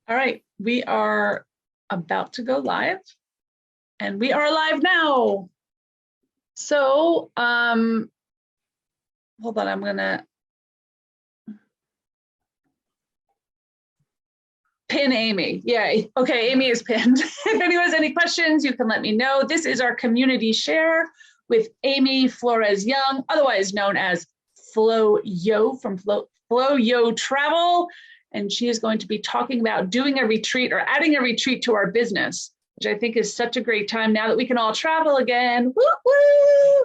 All right, we are about to go live, and we are live now. So, hold on, I'm gonna pin Amy. Yay. Okay, Amy is pinned. If anyone has any questions, you can let me know. This is our community share with Amy Flores-Young, otherwise known as Flo-Yo from Flo-Yo Travel. And she is going to be talking about doing a retreat or adding a retreat to our business, which I think is such a great time now that we can all travel again. Woo, woo.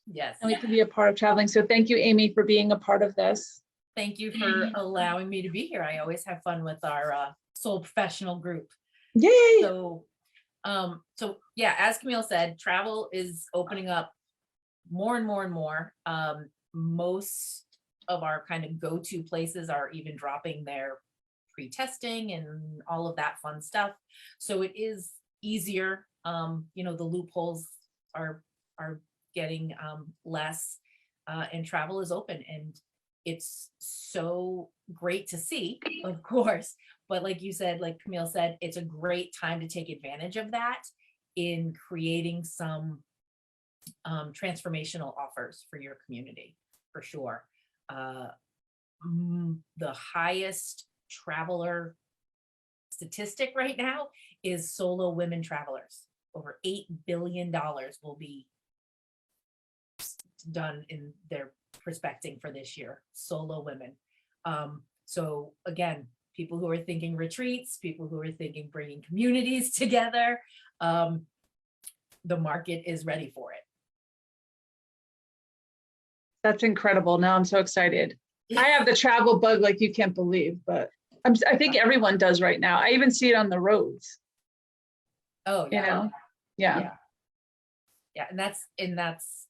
Yes. And we can be a part of traveling. So thank you, Amy, for being a part of this. Thank you for allowing me to be here. I always have fun with our Soul Professional group. Yay! So yeah, as Camille said, travel is opening up more and more and more. Most of our kind of go-to places are even dropping their pre-testing and all of that fun stuff. So it is easier. You know, the loopholes are getting less, and travel is open, and it's so great to see, of course. But like you said, like Camille said, it's a great time to take advantage of that in creating some transformational offers for your community, for sure. The highest traveler statistic right now is solo women travelers. Over $8 billion will be done in their prospecting for this year, solo women. So again, people who are thinking retreats, people who are thinking bringing communities together, the market is ready for it. That's incredible. Now I'm so excited. I have the travel bug like you can't believe, but I think everyone does right now. I even see it on the roads. Oh, yeah. You know? Yeah. Yeah, and that's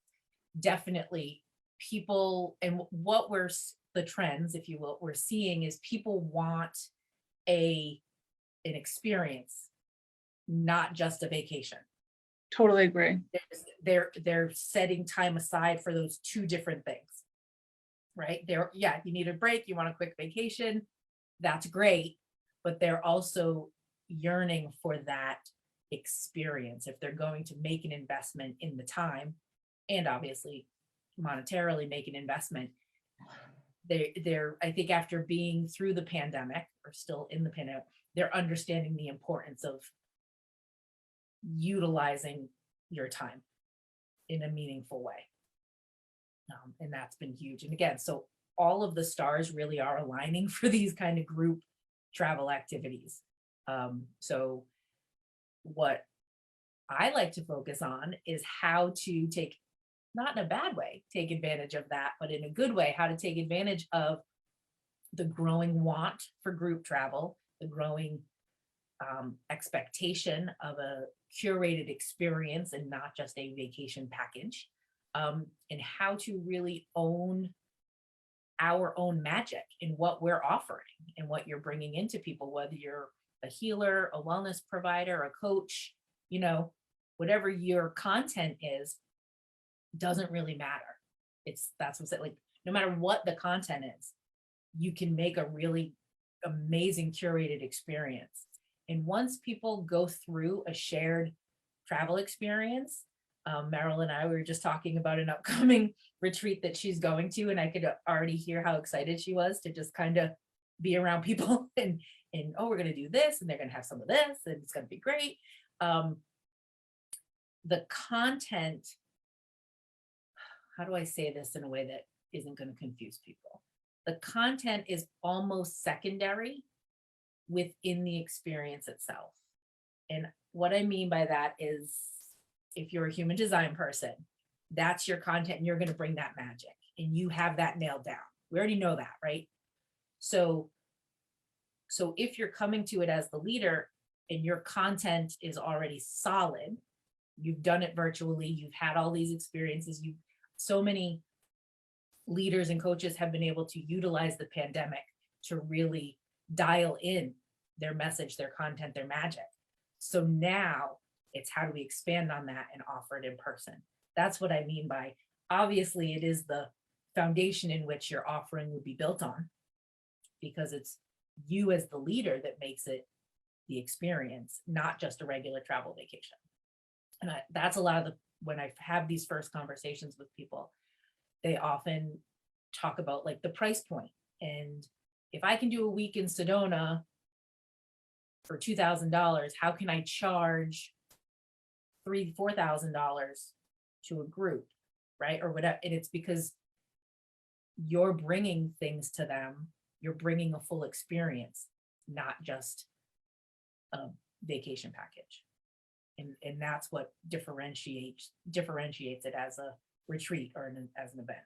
definitely people, and what the trends, if you will, we're seeing is people want an experience, not just a vacation. Totally agree. They're setting time aside for those two different things, right? Yeah, you need a break, you want a quick vacation, that's great, but they're also yearning for that experience. If they're going to make an investment in the time, and obviously monetarily make an investment, they're I think after being through the pandemic, or still in the pandemic, they're understanding the importance of utilizing your time in a meaningful way. And that's been huge. And again, so all of the stars really are aligning for these kind of group travel activities. So what I like to focus on is how to take, not in a bad way, take advantage of that, but in a good way, how to take advantage of the growing want for group travel, the growing expectation of a curated experience and not just a vacation package, and how to really own our own magic in what we're offering and what you're bringing into people, whether you're a healer, a wellness provider, a coach, you know, whatever your content is, doesn't really matter. That's what's it, like, no matter what the content is, you can make a really amazing curated experience. And once people go through a shared travel experience, Meryl and I were just talking about an upcoming retreat that she's going to, and I could already hear how excited she was to just kind of be around people and oh, we're going to do this, and they're going to have some of this, and it's going to be great. The content, how do I say this in a way that isn't going to confuse people? The content is almost secondary within the experience itself. And what I mean by that is, if you're a human design person, that's your content, and you're going to bring that magic, and you have that nailed down. We already know that, right? So if you're coming to it as the leader and your content is already solid, you've done it virtually, you've had all these experiences, so many leaders and coaches have been able to utilize the pandemic to really dial in their message, their content, their magic. So now it's how do we expand on that and offer it in person? That's what I mean by, obviously it is the foundation in which your offering would be built on, because it's you as the leader that makes it the experience, not just a regular travel vacation. And that's a lot of the, when I have these first conversations with people, they often talk about like the price point. And if I can do a week in Sedona for $2,000, how can I charge $3,000-$4,000 to a group, right? Or whatever. And it's because you're bringing things to them. You're bringing a full experience, not just a vacation package. And that's what differentiates it as a retreat or as an event.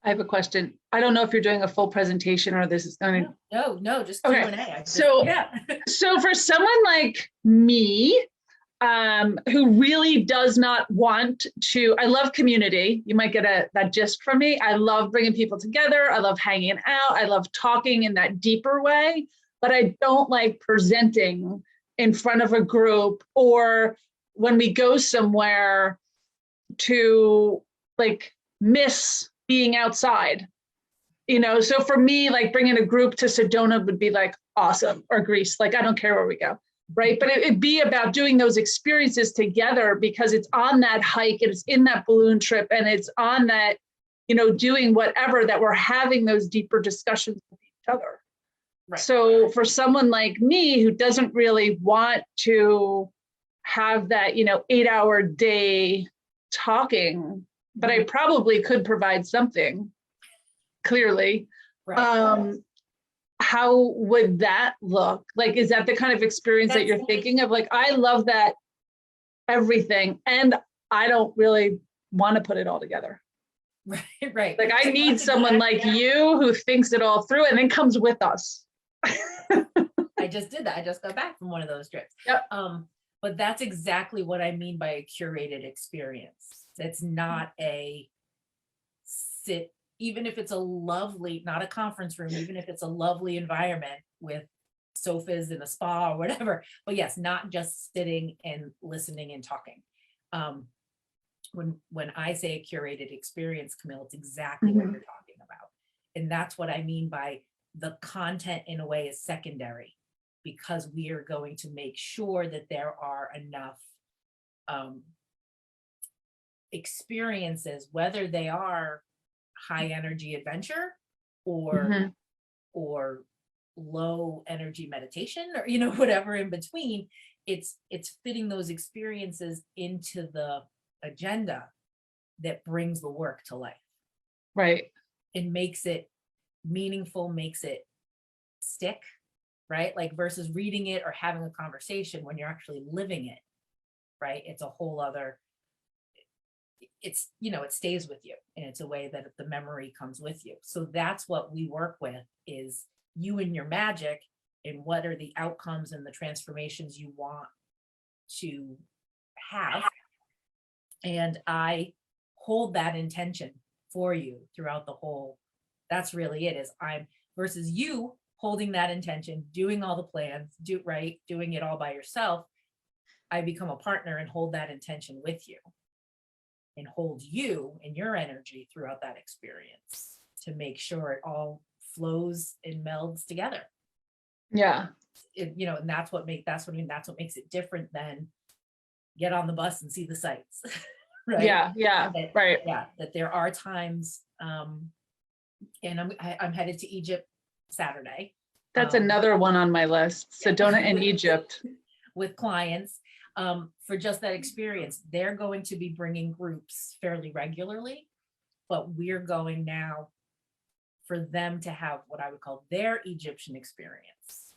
I have a question. I don't know if you're doing a full presentation or this is going to. No, just Okay. Q&A. So, yeah. So for someone like me, who really does not want to, I love community. You might get that gist from me. I love bringing people together. I love hanging out. I love talking in that deeper way, but I don't like presenting in front of a group or when we go somewhere to like miss being outside, you know? So for me, like bringing a group to Sedona would be like awesome, or Greece, like I don't care where we go. Right. But it'd be about doing those experiences together because it's on that hike and it's in that balloon trip and it's on that, you know, doing whatever that we're having those deeper discussions with each other. Right. So for someone like me who doesn't really want to have that, you know, 8-hour day talking, but I probably could provide something clearly. Right. How would that look? Like, is that the kind of experience that you're thinking of? Like, I love that everything, and I don't really want to put it all together. Right. Like, I need someone like you who thinks it all through and then comes with us. I just did that. I just got back from one of those trips. Yep. But that's exactly what I mean by a curated experience. It's not a sit. Even if it's a lovely, not a conference room, even if it's a lovely environment with sofas and a spa or whatever, but yes, not just sitting and listening and talking. When I say a curated experience, Camille, it's exactly what you're talking about. And that's what I mean by the content in a way is secondary, because we are going to make sure that there are enough experiences, whether they are high energy adventure or low energy meditation, or you know, whatever in between, it's fitting those experiences into the agenda that brings the work to life, right? And makes it meaningful, makes it stick, right? Like versus reading it or having a conversation, when you're actually living it, right? It's a whole other, it's, you know, it stays with you, and it's a way that the memory comes with you. So that's what we work with, is you and your magic, and what are the outcomes and the transformations you want to have. And I hold that intention for you throughout the whole, that's really it, is I'm versus you holding that intention, doing all the plans, doing it all by yourself. I become a partner and hold that intention with you, and hold you and your energy throughout that experience to make sure it all flows and melds together. Yeah. You know, and that's what makes it different than get on the bus and see the sights. Right. Yeah. Right. Yeah. That there are times, and I'm headed to Egypt Saturday. That's another one on my list. Sedona and Egypt. With clients. For just that experience. They're going to be bringing groups fairly regularly, but we're going now for them to have what I would call their Egyptian experience.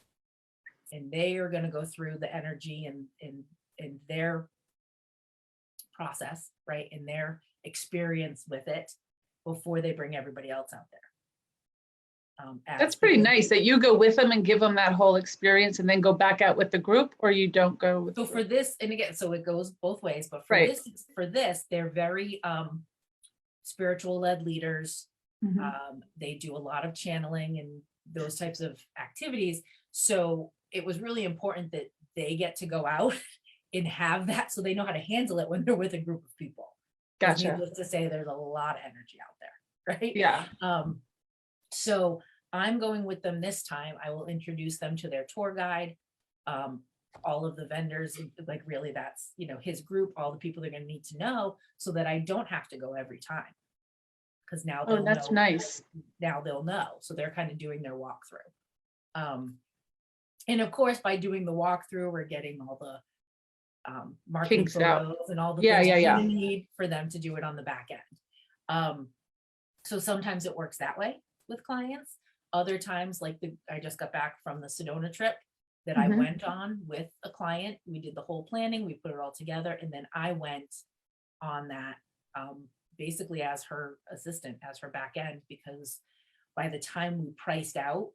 And they are going to go through the energy and their process, right? And their experience with it before they bring everybody else out there. That's pretty nice that you go with them and give them that whole experience and then go back out with the group, or you don't go with. So for this, and again, so it goes both ways, but for this, they're very spiritual led leaders. They do a lot of channeling and those types of activities. So it was really important that they get to go out and have that, so they know how to handle it when they're with a group of people. Gotcha. Needless to say, there's a lot of energy out there, right? Yeah. So I'm going with them this time, I will introduce them to their tour guide, all of the vendors, like really that's, you know, his group, all the people they're going to need to know, so that I don't have to go every time. Because now Oh, they'll that's know. nice. Now they'll know. So they're kind of doing their walkthrough. And of course, by doing the walkthrough, we're getting all the marketing Kinks out. photos and all the Yeah, things yeah, we yeah. need for them to do it on the back end. So sometimes it works that way with clients. Other times, like I just got back from the Sedona trip that I Mhm. went on with a client. We did the whole planning, we put it all together, and then I went on that basically as her assistant, as her back end, because by the time we priced out,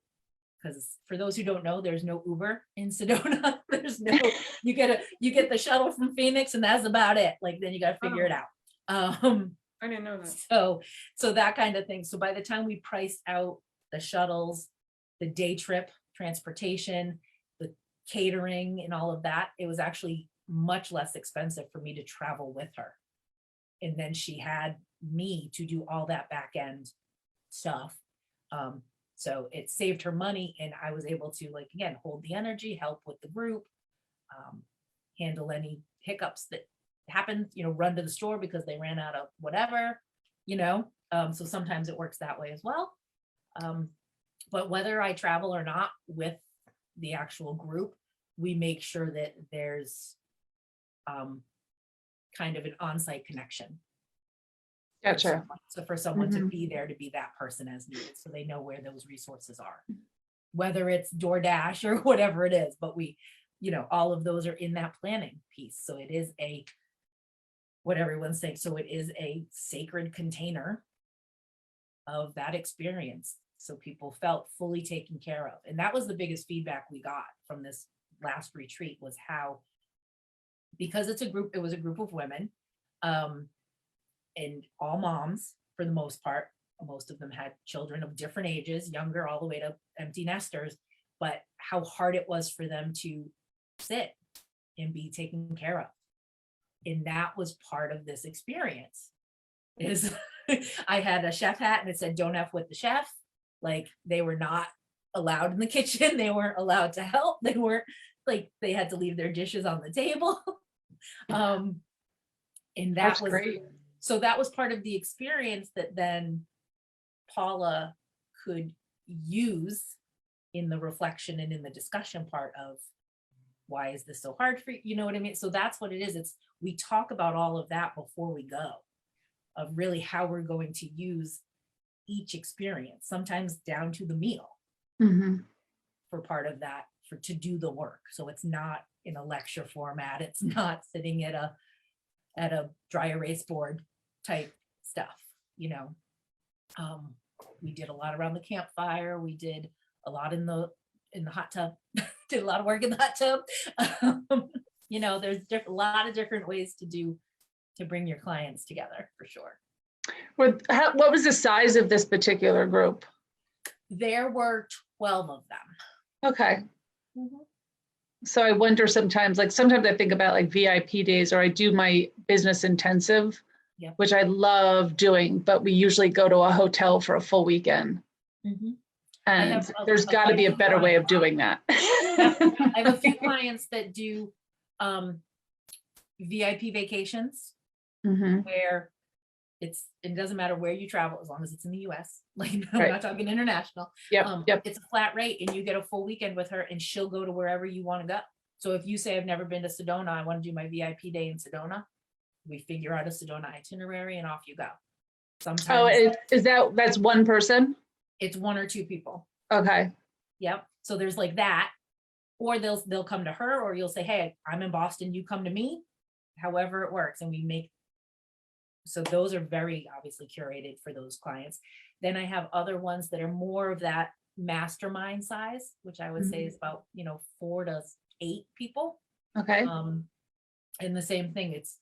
because for those who don't know, there's no Uber in Sedona. There's no, you get the shuttle from Phoenix and that's about it. Like then you got to figure it out. I didn't know that. So that kind of thing. So by the time we priced out the shuttles, the day trip transportation, the catering and all of that, it was actually much less expensive for me to travel with her. And then she had me to do all that back end stuff. So it saved her money, and I was able to, like, again, hold the energy, help with the group, handle any hiccups that happened, you know, run to the store because they ran out of whatever, you know. So sometimes it works that way as well. But whether I travel or not with the actual group, we make sure that there's kind of an on-site connection. Gotcha. So for someone to Mhm. be there, to be that person as needed, so they know where those resources are, whether it's DoorDash or whatever it is. But we, you know, all of those are in that planning piece. So it is what everyone's saying. So it is a sacred container of that experience. So people felt fully taken care of. And that was the biggest feedback we got from this last retreat, was how, because it was a group of women, and all moms for the most part. Most of them had children of different ages, younger all the way to empty nesters, but how hard it was for them to sit and be taken care of. And that was part of this experience. Is I had a chef hat and it said, "Don't F with the chef." Like, they were not allowed in the kitchen. They weren't allowed to help. They weren't, like, they had to leave their dishes on the table. And That's great. so that was part of the experience that then Paula could use in the reflection and in the discussion part of, why is this so hard for you? You know what I mean? So that's what it is. We talk about all of that before we go, of really how we're going to use each experience, sometimes down to the meal, for part of that, to do the work. So it's not in a lecture format. It's not sitting at a dry erase board type stuff, you know. We did a lot around the campfire. We did a lot in the hot tub. Did a lot of work in the hot tub. You know, there's a lot of different ways to bring your clients together, for sure. What was the size of this particular group? There were 12 of them. Okay. So I wonder sometimes I think about like VIP days, or I do my business intensive, which I love doing, but we usually go to a hotel for a full weekend. And there's got to be a better way of doing that. I have a few clients that do VIP vacations, where it doesn't matter where you travel, as long as it's in the US. Like, we're not talking international. It's a flat rate, and you get a full weekend with her, and she'll go to wherever you want to go. So if you say, "I've never been to Sedona, I want to do my VIP day in Sedona," we figure out a Sedona itinerary and off you go. Sometimes that's one person? It's one or two people. Okay. Yep. So there's like that, or they'll come to her, or you'll say, "Hey, I'm in Boston, you come to me," however it works. And so those are very obviously curated for those clients. Then I have other ones that are more of that mastermind size, which I would say is about, 4 to 8 people. Okay. And the same thing, it's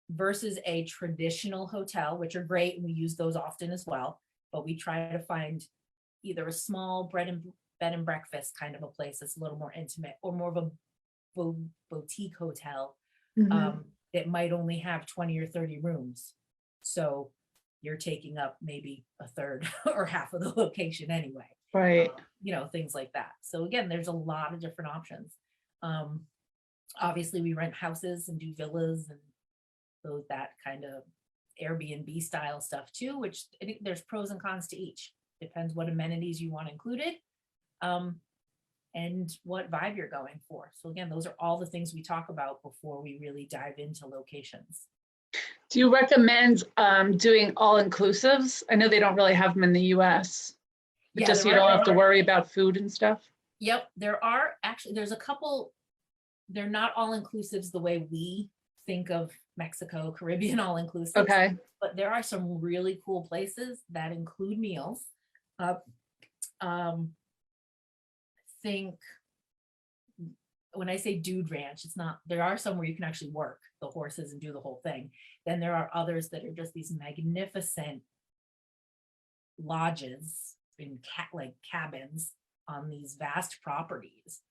versus a traditional hotel, which are great, and we use those often as well. But we try to find either a small bed and breakfast kind of a place that's a little more intimate, or more of a boutique hotel that might only have 20 or 30 rooms. So you're taking up maybe a third or half of the location anyway. Right. Things like that. So again, there's a lot of different options. Obviously we rent houses and do villas and those, that kind of Airbnb style stuff too, which I think there's pros and cons to each. Depends what amenities you want included, and what vibe you're going for. So again, those are all the things we talk about before we really dive into locations. Do you recommend doing all-inclusives? I know they don't really have them in the US, but just so you don't have to worry about food and stuff. Yep, there's a couple, they're not all-inclusives the way we think of Mexico, Caribbean all-inclusives. Okay. But there are some really cool places that include meals. Think when I say dude ranch, it's not, there are some where you can actually work the horses and do the whole thing. Then there are others that are just these magnificent lodges in like cabins on these vast properties,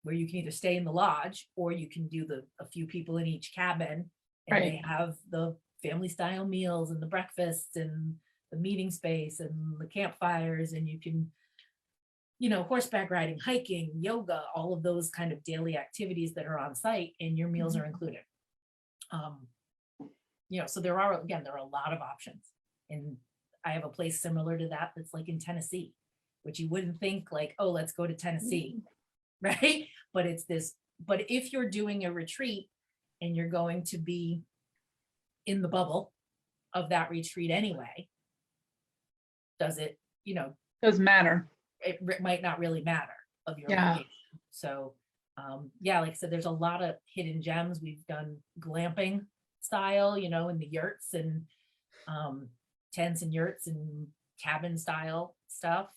where you can either stay in the lodge or you can do a few people in each cabin, and Right. they have the family style meals and the breakfasts and the meeting space and the campfires, and you can, horseback riding, hiking, yoga, all of those kind of daily activities that are on site, and your meals are included. So there are a lot of options. And I have a place similar to that that's like in Tennessee, which you wouldn't think like, oh, let's go to Tennessee, right? But if you're doing a retreat and you're going to be in the bubble of that retreat anyway, does it, Doesn't matter. It might not really matter of your Yeah. location. So like I said, there's a lot of hidden gems. We've done glamping style, in the yurts and tents and yurts and cabin style stuff.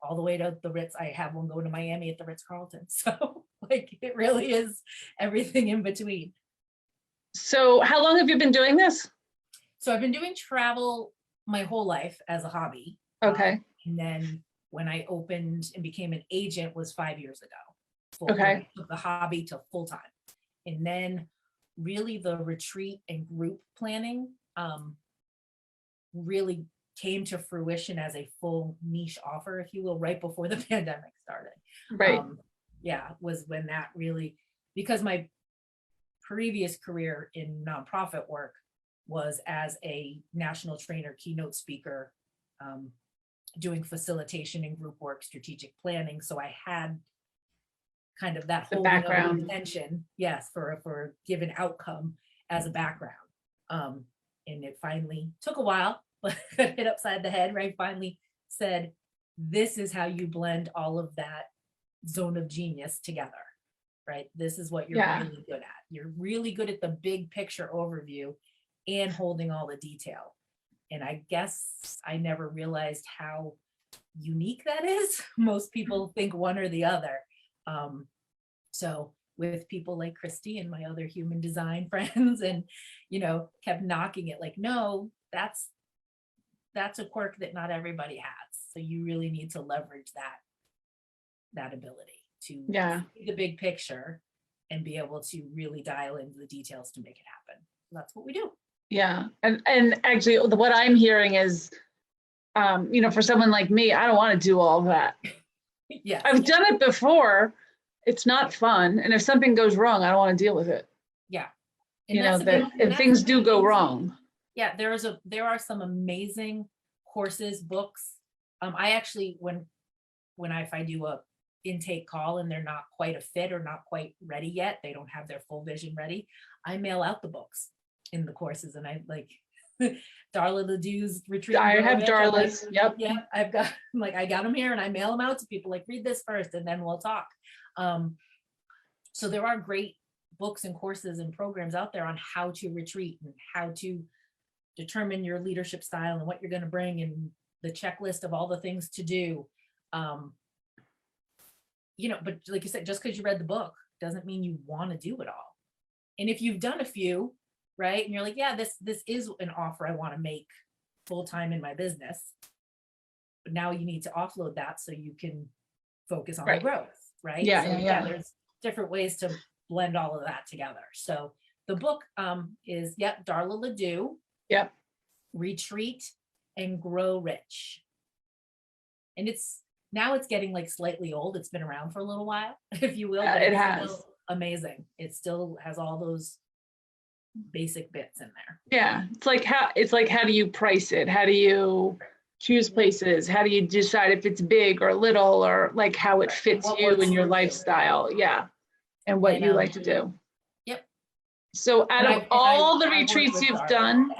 All the way to the Ritz. I have one going to Miami at the Ritz-Carlton. So like it really is everything in between. So how long have you been doing this? So I've been doing travel my whole life as a hobby. Okay. And then when I opened and became an agent was 5 years ago. Okay. Took the hobby to full time. And then really the retreat and group planning really came to fruition as a full niche offer, if you will, right before the pandemic started. Right. Was when that really, because my previous career in nonprofit work was as a national trainer, keynote speaker, doing facilitation and group work, strategic planning. So I had kind of that whole background intention, yes, for a given outcome as a background. And it finally took a while, but got hit upside the head, right? Finally said, this is how you blend all of that zone of genius together, right? This is what you're really good at. You're really good at the big picture overview and holding all the detail. And I guess I never realized how unique that is. Most people think one or the other. So with people like Christy and my other human design friends and, kept knocking it like, no, that's a quirk that not everybody has. So you really need to leverage that ability to see the big picture and be able to really dial into the details to make it happen. So that's what we do. Yeah. And actually what I'm hearing is, for someone like me, I don't want to do all that. Yeah. I've done it before. It's not fun. And if something goes wrong, I don't want to deal with it. Yeah. And things do go wrong. Yeah. There are some amazing courses, books. I actually, if I do a intake call and they're not quite a fit or not quite ready yet, they don't have their full vision ready, I mail out the books in the courses. And I like Darla Ledoux's retreat. I have Darla's. Yep. Yeah. I got them here and I mail them out to people like, read this first and then we'll talk. So there are great books and courses and programs out there on how to retreat and how to determine your leadership style and what you're going to bring and the checklist of all the things to do. But like you said, just because you read the book doesn't mean you want to do it all. And if you've done a few, right, and you're like, yeah, this is an offer I want to make full-time in my business, but now you need to offload that so you can focus on the growth, right? Yeah. There's different ways to blend all of that together. So the book is, yep, Darla Ledoux, Yep. Retreat and Grow Rich. And now it's getting like slightly old. It's been around for a little while, if you will, but It it's has. still amazing. It still has all those basic bits in there. Yeah. It's like how do you price it? How do you choose places? How do you decide if it's big or little, or like how it fits What you works and your for you. lifestyle? Yeah. And what And, you like to do. Yep. So out of all the retreats you've done,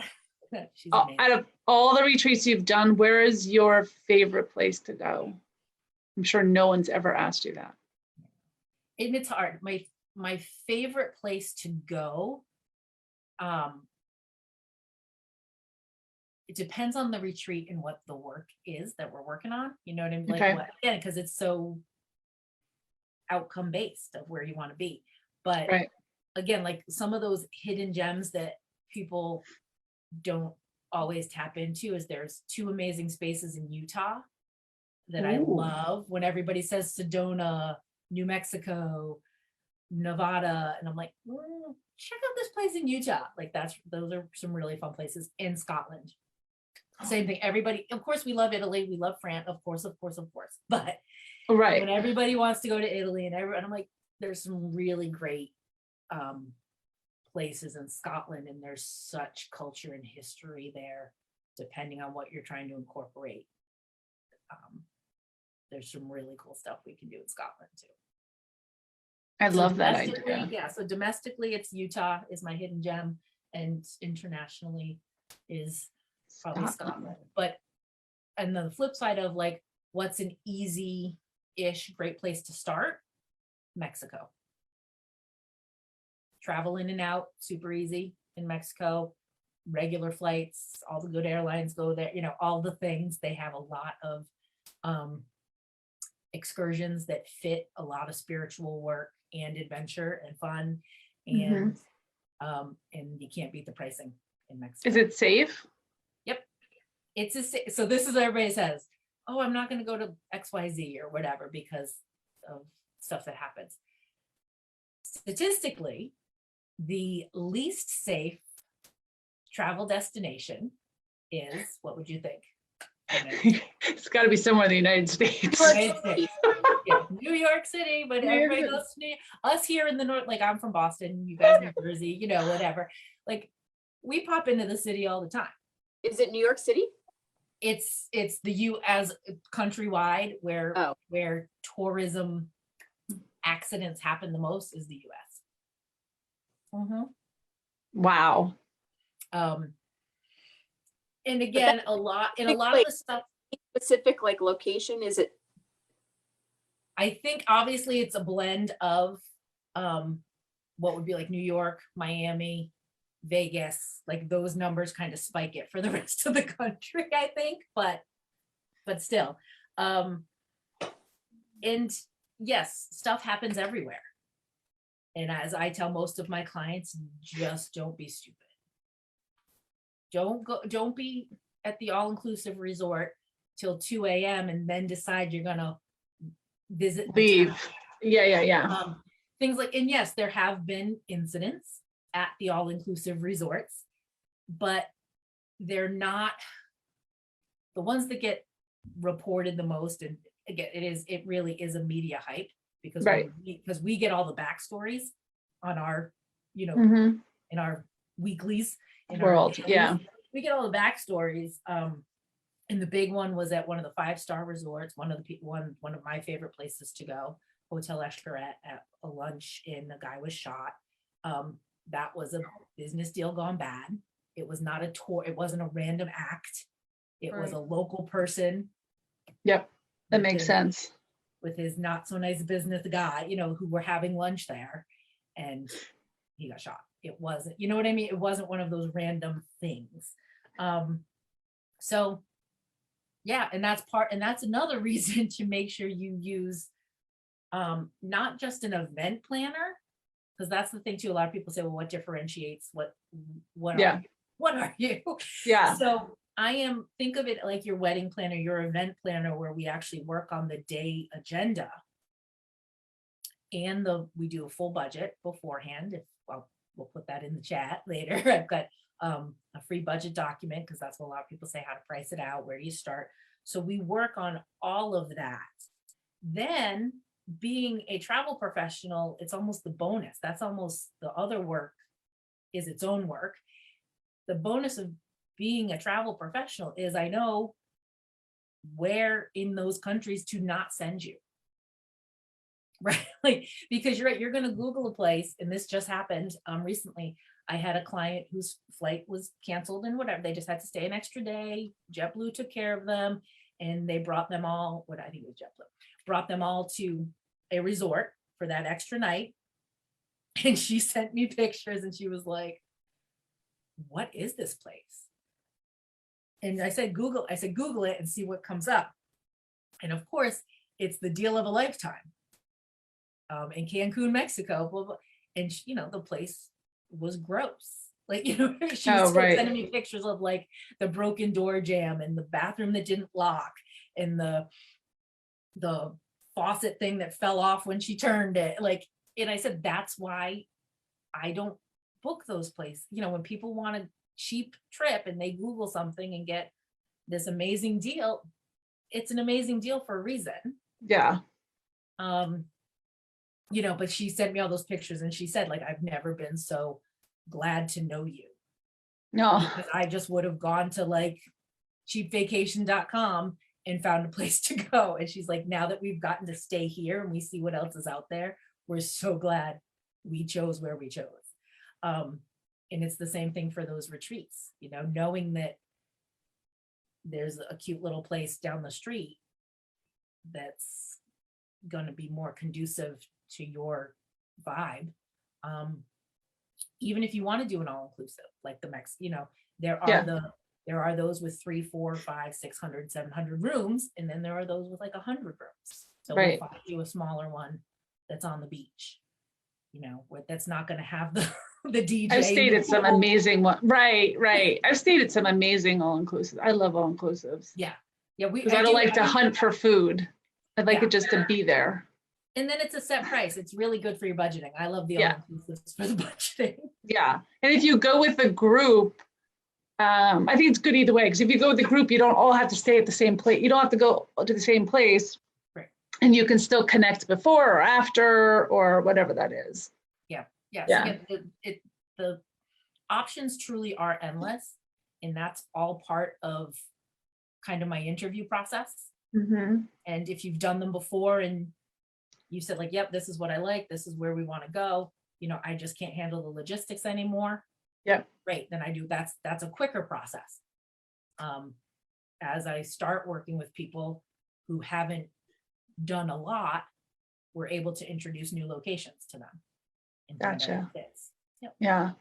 she's amazing. out of all the retreats you've done, where is your favorite place to go? I'm sure no one's ever asked you that. And it's hard. My favorite place to go, it depends on the retreat and what the work is that we're working on. You know what I mean? Like, Okay. again, because it's so outcome based of where you want to be. But Right. again, like some of those hidden gems that people don't always tap into is there's 2 amazing spaces in Utah that I Ooh. love. When everybody says Sedona, New Mexico, Nevada, and I'm like, check out this place in Utah. Like those are some really fun places. In Scotland, same thing. Everybody, of course, we love Italy, we love France, of course. But Right. when everybody wants to go to Italy and I'm like, there's some really great places in Scotland, and there's such culture and history there, depending on what you're trying to incorporate. There's some really cool stuff we can do in Scotland too. I love that idea. Yeah, so domestically, it's Utah is my hidden gem, and internationally is probably Scotland. But and the flip side of like, what's an easy-ish great place to start? Mexico. Travel in and out, super easy in Mexico. Regular flights, all the good airlines go there. You know, all the things. They have a lot of excursions that fit a lot of spiritual work and adventure and fun, and you can't beat the pricing in Mexico. Is it safe? Yep. So this is what everybody says, oh, I'm not going to go to XYZ or whatever because of stuff that happens. Statistically, the least safe travel destination is, what would you think? It's got to be somewhere in the United States. Yeah, New York City, but everybody goes to us here in the north. Like I'm from Boston, you guys New Jersey, you know, whatever. Like we pop into the city all the time. Is it New York City? It's the as countrywide where tourism accidents happen the most is the US. Wow. And again, a lot of the stuff. Specific like location, is it? I think obviously it's a blend of what would be like New York, Miami, Vegas, like those numbers kind of spike it for the rest of the country, I think, but still. And yes, stuff happens everywhere. And as I tell most of my clients, just don't be stupid. Don't be at the all-inclusive resort till 2 a.m. and then decide you're gonna leave. Yeah. Things like, and yes, there have been incidents at the all-inclusive resorts, but they're not the ones that get reported the most. And again, it really is a media hype because we get all the backstories on our, in our weeklies in world. We get all the backstories. And the big one was at one of the 5-star resorts, one of my favorite places to go, Hotel Escaret, at a lunch in, a guy was shot. That was a business deal gone bad. It was not a tour. It wasn't a random act. It was a local person. Yep. That makes sense. With his not so nice business guy, who were having lunch there, and he got shot. It wasn't, you know what I mean? It wasn't one of those random things. So yeah, and that's another reason to make sure you use not just an event planner, because that's the thing too. A lot of people say, well, what differentiates what are you? Yeah. So think of it like your wedding planner, your event planner, where we actually work on the day agenda, and we do a full budget beforehand. we'll put that in the chat later. I've got a free budget document, because that's what a lot of people say, how to price it out, where do you start? So we work on all of that. Then being a travel professional, it's almost the bonus. That's almost the other work is its own work. The bonus of being a travel professional is I know where in those countries to not send you. Right? Like, because you're right, you're going to Google a place, and this just happened recently. I had a client whose flight was canceled and whatever. They just had to stay an extra day. JetBlue took care of them, and they brought them all, what I think it was JetBlue, brought them all to a resort for that extra night. And she sent me pictures, and she was like, what is this place? And I said, Google it and see what comes up. And of course, it's the deal of a lifetime. In Cancun, Mexico, blah, blah. And you know, the place was gross. Like, you know, she was sending me pictures of like the broken door jamb and the bathroom that didn't lock and the faucet thing that fell off when she turned it. Like, and I said, that's why I don't book those places. You know, when people want a cheap trip and they Google something and get this amazing deal, it's an amazing deal for a reason. Yeah. You know, but she sent me all those pictures, and she said, like, I've never been so glad to know you. No. Because I just would have gone to like cheapvacation.com and found a place to go. And she's like, now that we've gotten to stay here and we see what else is out there, we're so glad we chose where we chose. And it's the same thing for those retreats, you know, knowing that there's a cute little place down the street that's going to be more conducive to your vibe. Even if you want to do an all-inclusive, like the you know, there are those with 300, 400, 500, 600, 700 rooms, and then there are those with like 100 rooms. So we'll find you a smaller one that's on the beach, you know, that's not going to have the DJ. I've stayed at some amazing one. Right. I've stayed at some amazing all-inclusive. I love all-inclusives. Yeah. Because I don't like to hunt for food. I'd like it just to be there. And then it's a set price. It's really good for your budgeting. I love the all-inclusives for the budgeting. Yeah. And if you go with a group, I think it's good either way. Because if you go with a group, you don't all have to stay at the same place. You don't have to go to the same place. Right. And you can still connect before or after or whatever that is. Yeah. So again, the options truly are endless. And that's all part of kind of my interview process. Mm-hmm. And if you've done them before and you said like, yep, this is what I like, this is where we want to go, you know, I just can't handle the logistics anymore. Yeah. Great. Then I do, that's a quicker process. As I start working with people who haven't done a lot, we're able to introduce new locations to them. And gotcha. Yep. Yeah.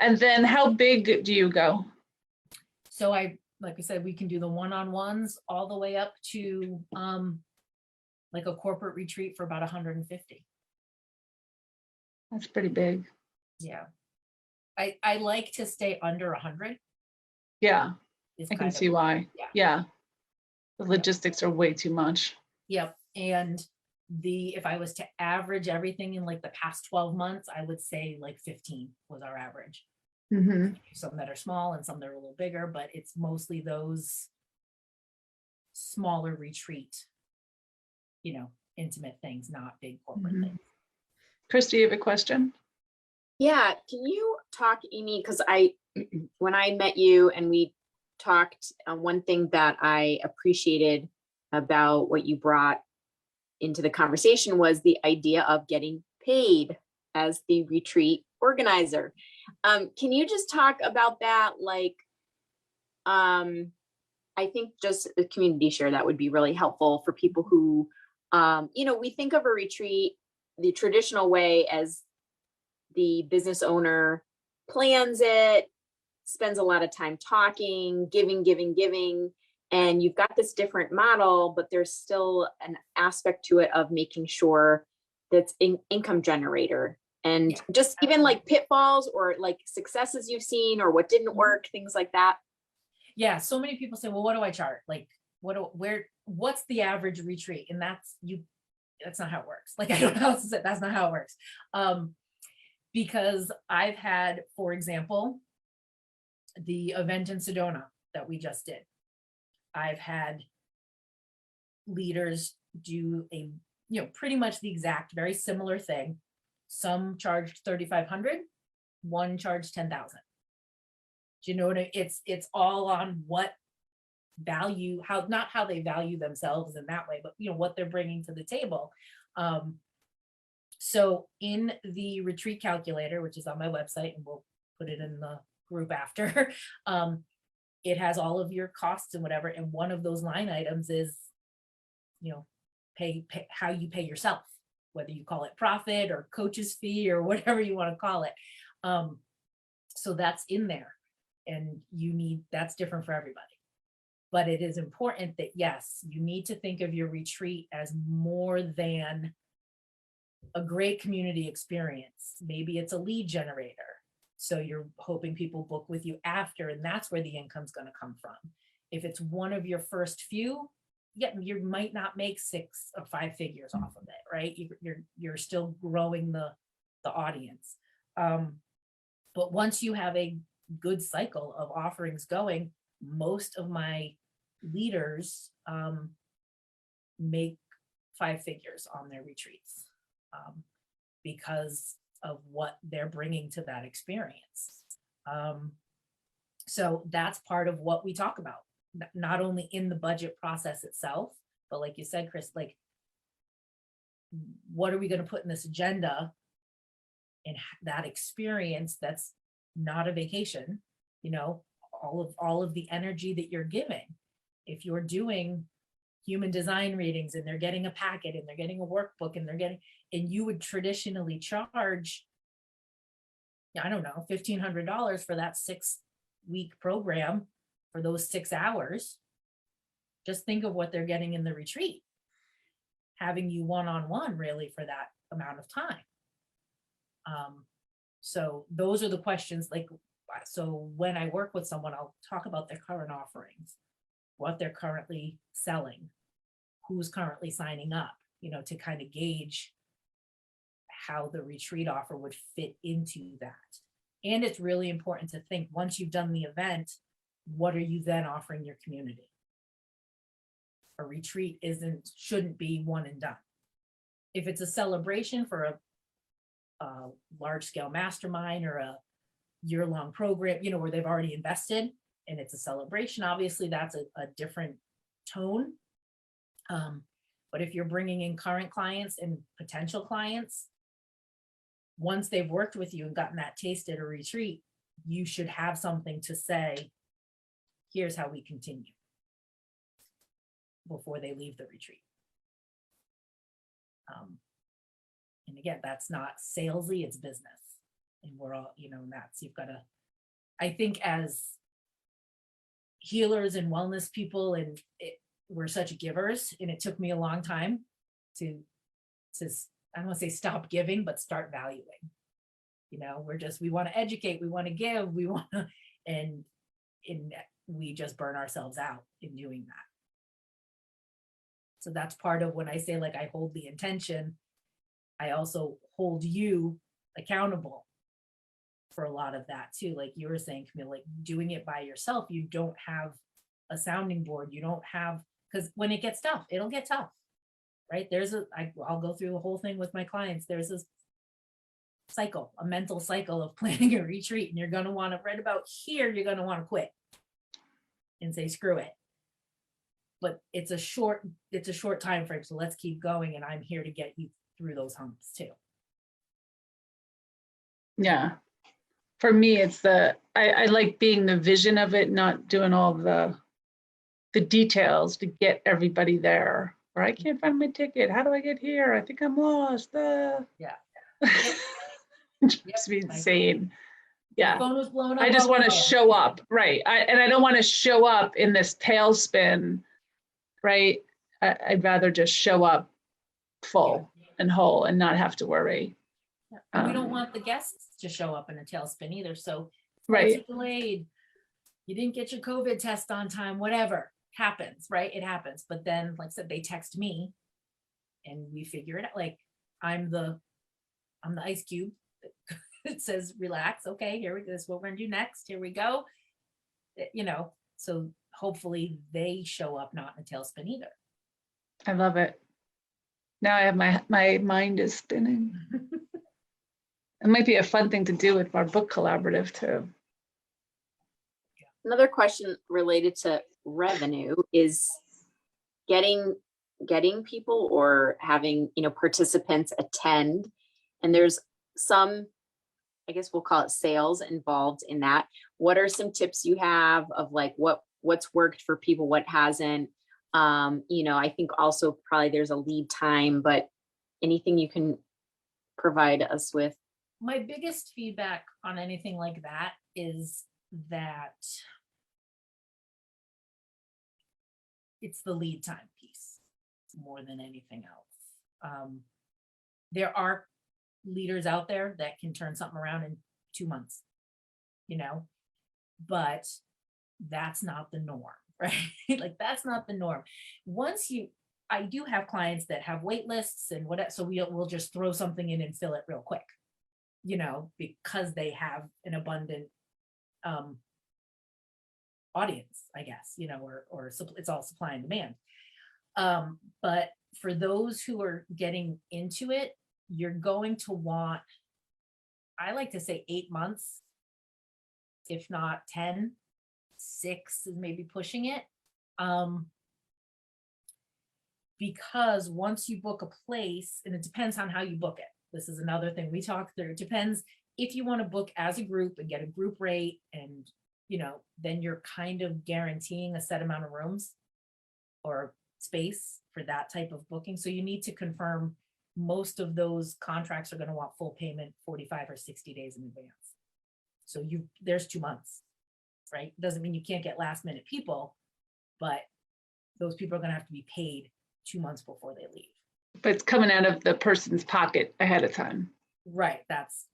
And then how big do you go? So like I said, we can do the one-on-ones all the way up to like a corporate retreat for about 150. That's pretty big. Yeah. I like to stay under 100. Yeah. I can see why. Yeah. The logistics are way too much. Yep. And if I was to average everything in like the past 12 months, I would say like 15 was our average. Mm-hmm. Some that are small and some that are a little bigger, but it's mostly those smaller retreat, you know, intimate things, not big corporate things. Chris, do you have a question? Yeah, can you talk, Amy, because when I met you and we talked, one thing that I appreciated about what you brought into the conversation was the idea of getting paid as the retreat organizer. Can you just talk about that? Like, I think just a community share that would be really helpful for people who, you know, we think of a retreat the traditional way as the business owner plans it, spends a lot of time talking, giving, and you've got this different model, but there's still an aspect to it of making sure that's income generator. And just even like pitfalls or like successes you've seen or what didn't work, things like that. Yeah. So many people say, well, what do I charge? Like, what's the average retreat? And that's not how it works. Like, I don't know how else to say it. That's not how it works. because I've had, for example, the event in Sedona that we just did. I've had leaders do a, pretty much the exact, very similar thing. Some charged 3,500, one charged 10,000. Do you know what it's all on what value, not how they value themselves in that way, but what they're bringing to the table. So in the retreat calculator, which is on my website, and we'll put it in the group after, it has all of your costs and whatever. And one of those line items is, pay how you pay yourself, whether you call it profit or coach's fee or whatever you want to call it. So that's in there, and that's different for everybody. But it is important that, yes, you need to think of your retreat as more than a great community experience. Maybe it's a lead generator. So you're hoping people book with you after, and that's where the income's going to come from. If it's one of your first few, you might not make 6 or 5 figures off of it, right? You're still growing the audience. But once you have a good cycle of offerings going, most of my leaders make 5 figures on their retreats because of what they're bringing to that experience. So that's part of what we talk about, not only in the budget process itself, but like you said, Chris, like, what are we going to put in this agenda and that experience that's not a vacation, all of the energy that you're giving. If you're doing human design readings and they're getting a packet and they're getting a workbook and you would traditionally charge, I don't know, $1,500 for that 6-week program for those 6 hours. Just think of what they're getting in the retreat, having you one-on-one really for that amount of time. So those are the questions. Like, so when I work with someone, I'll talk about their current offerings, what they're currently selling, who's currently signing up, to kind of gauge how the retreat offer would fit into that. And it's really important to think, once you've done the event, what are you then offering your community? A retreat shouldn't be one and done. If it's a celebration for a large scale mastermind or a year-long program, where they've already invested and it's a celebration, obviously that's a different tone. But if you're bringing in current clients and potential clients, once they've worked with you and gotten that taste at a retreat, you should have something to say, here's how we continue, before they leave the retreat. And again, that's not salesy, it's business. And we're all, you've got to, I think as healers and wellness people, and we're such givers, and it took me a long time to I don't want to say stop giving, but start valuing. We want to educate, we want to give, we want to, and we just burn ourselves out in doing that. So that's part of when I say, like, I hold the intention, I also hold you accountable for a lot of that too. Like you were saying, Camille, like doing it by yourself, you don't have a sounding board. You don't have, because when it gets tough, it'll get tough, right? I'll go through the whole thing with my clients. There's this cycle, a mental cycle of planning a retreat, and you're going to want to, right about here, you're going to want to quit and say, screw it. But it's a short time frame. So let's keep going. And I'm here to get you through those humps too. Yeah. For me, it's I like being the vision of it, not doing all the details to get everybody there. Or I can't find my ticket. How do I get here? I think I'm lost. Yeah. It drives me insane. Yeah. Phone was blown up. I just want to show up. Right. I don't want to show up in this tailspin. Right. I'd rather just show up full and whole and not have to worry. And we don't want the guests to show up in a tailspin either. So right. Delayed. You didn't get your COVID test on time, whatever happens, right? It happens. But then, like I said, they text me and we figure it out. Like I'm the ice cube it says, relax. Okay, here we go. This is what we're gonna do next. Here we go. You know, so hopefully they show up not in a tailspin either. I love it. Now I have my mind is spinning. It might be a fun thing to do with our book collaborative too. Another question related to revenue is getting people or having, participants attend. And there's some, I guess we'll call it sales involved in that. What are some tips you have of like what's worked for people, what hasn't? I think also probably there's a lead time, but anything you can provide us with? My biggest feedback on anything like that is that it's the lead time piece more than anything else. There are leaders out there that can turn something around in 2 months, but that's not the norm, right? Like that's not the norm. I do have clients that have wait lists and whatever, so we'll just throw something in and fill it real quick, because they have an abundant audience, I guess, or it's all supply and demand. But for those who are getting into it, you're going to want, I like to say 8 months, if not 10, 6 is maybe pushing it. Because once you book a place, and it depends on how you book it. This is another thing we talked through. It depends if you want to book as a group and get a group rate, and then you're kind of guaranteeing a set amount of rooms or space for that type of booking. So you need to confirm most of those contracts are going to want full payment 45 or 60 days in advance. So there's 2 months, right? Doesn't mean you can't get last minute people, but those people are going to have to be paid 2 months before they leave. But it's coming out of the person's pocket ahead of time. Right.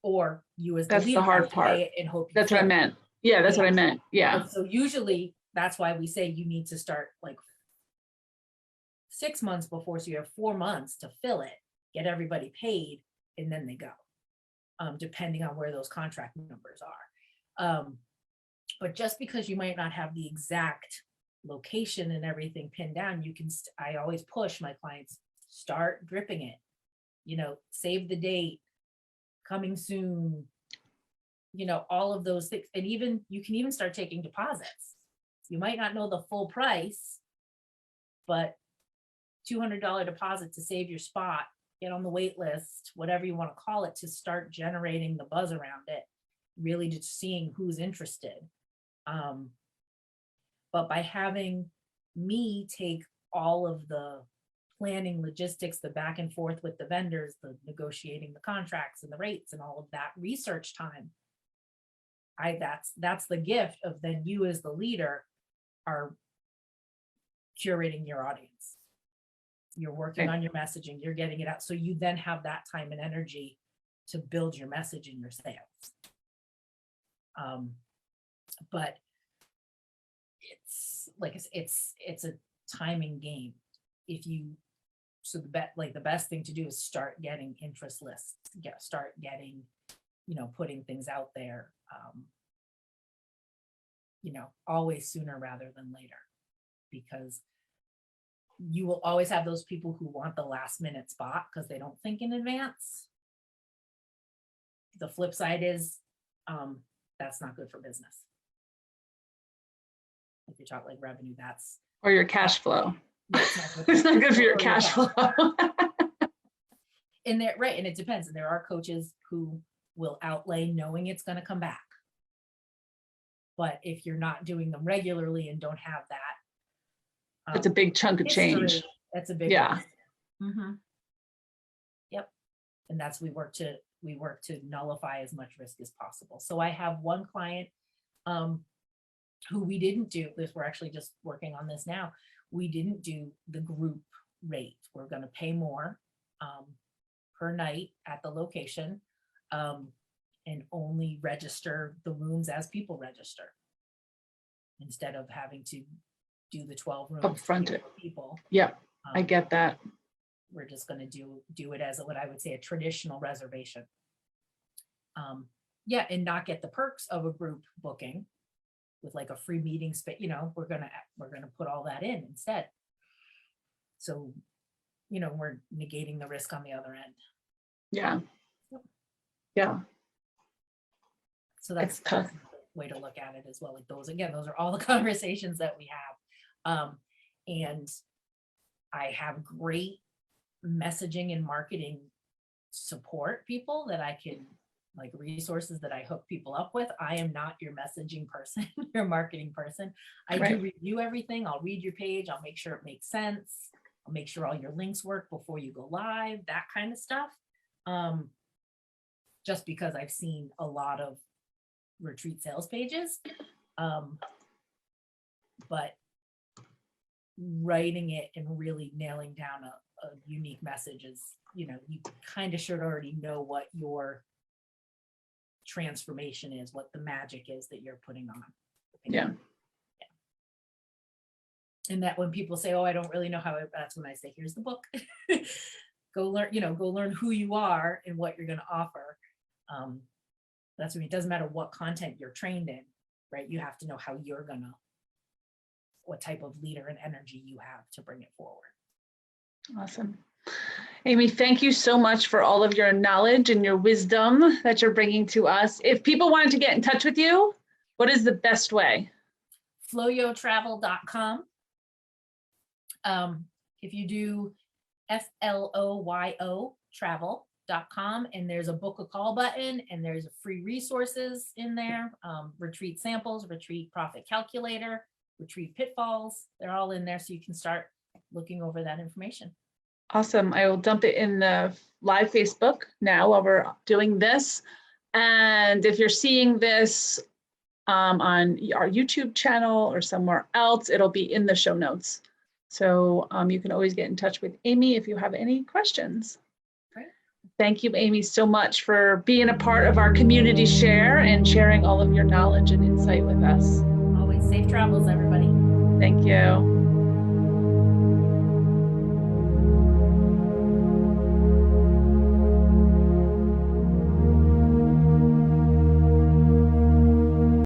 Or you as the That's leader the hard have to part. pay it and hope. That's what I meant. Yeah, that's what I meant. Yeah. And so usually that's why we say you need to start like 6 months before, so you have 4 months to fill it, get everybody paid, and then they go, depending on where those contract numbers are. But just because you might not have the exact location and everything pinned down, I always push my clients, start dripping it, save the date, coming soon, all of those things. And you can even start taking deposits. You might not know the full price, but $200 deposit to save your spot, get on the wait list, whatever you want to call it, to start generating the buzz around it, really just seeing who's interested. But by having me take all of the planning, logistics, the back and forth with the vendors, the negotiating the contracts and the rates and all of that research time, that's the gift of then you as the leader are curating your audience. You're working on your messaging, you're getting it out. So you then have that time and energy to build your message and your sales. But it's like, it's a timing game. The best thing to do is start getting interest lists, start getting, putting things out there, always sooner rather than later, because you will always have those people who want the last minute spot because they don't think in advance. The flip side is that's not good for business. If you talk like revenue, or your cash flow. It's not good for your cash flow. And and it depends. And there are coaches who will outlay knowing it's going to come back. But if you're not doing them regularly and don't have that, it's a big chunk of change. That's a big yeah. Mm-hmm. Yep. And that's we work to nullify as much risk as possible. So I have one client who we didn't do this. We're actually just working on this now. We didn't do the group rate. We're going to pay more per night at the location, and only register the rooms as people register, instead of having to do the 12 rooms upfront it. People. Yeah, I get that. We're just going to do it as what I would say a traditional reservation. Yeah, and not get the perks of a group booking with like a free meeting space. You know, we're gonna put all that in instead. So, you know, we're negating the risk on the other end. Yeah. Yeah. So that's tough. a way to look at it as well. Like those are all the conversations that we have. And I have great messaging and marketing support people that I can, like, resources that I hook people up with. I am not your messaging person, your marketing person. I do review everything. I'll read your page. I'll make sure it makes sense. I'll make sure all your links work before you go live, that kind of stuff. Just because I've seen a lot of retreat sales pages. But writing it and really nailing down a unique message is, you know, you kind of should already know what your transformation is, what the magic is that you're putting on. Yeah. And that when people say, oh, I don't really know how, that's when I say, here's the book. Go learn who you are and what you're going to offer. That's when it doesn't matter what content you're trained in, right? You have to know how you're gonna, what type of leader and energy you have to bring it forward. Awesome. Amy, thank you so much for all of your knowledge and your wisdom that you're bringing to us. If people wanted to get in touch with you, what is the best way? Floyotravel.com. If you do FLOYO travel.com, and there's a book a call button, and there's free resources in there, retreat samples, retreat profit calculator, retreat pitfalls, they're all in there, so you can start looking over that information. Awesome. I will dump it in the live Facebook now while we're doing this. And if you're seeing this on our YouTube channel or somewhere else, it'll be in the show notes. So you can always get in touch with Amy if you have any questions. Great. Thank you, Amy, so much for being a part of our community share and sharing all of your knowledge and insight with us. Always safe travels, everybody. Thank you.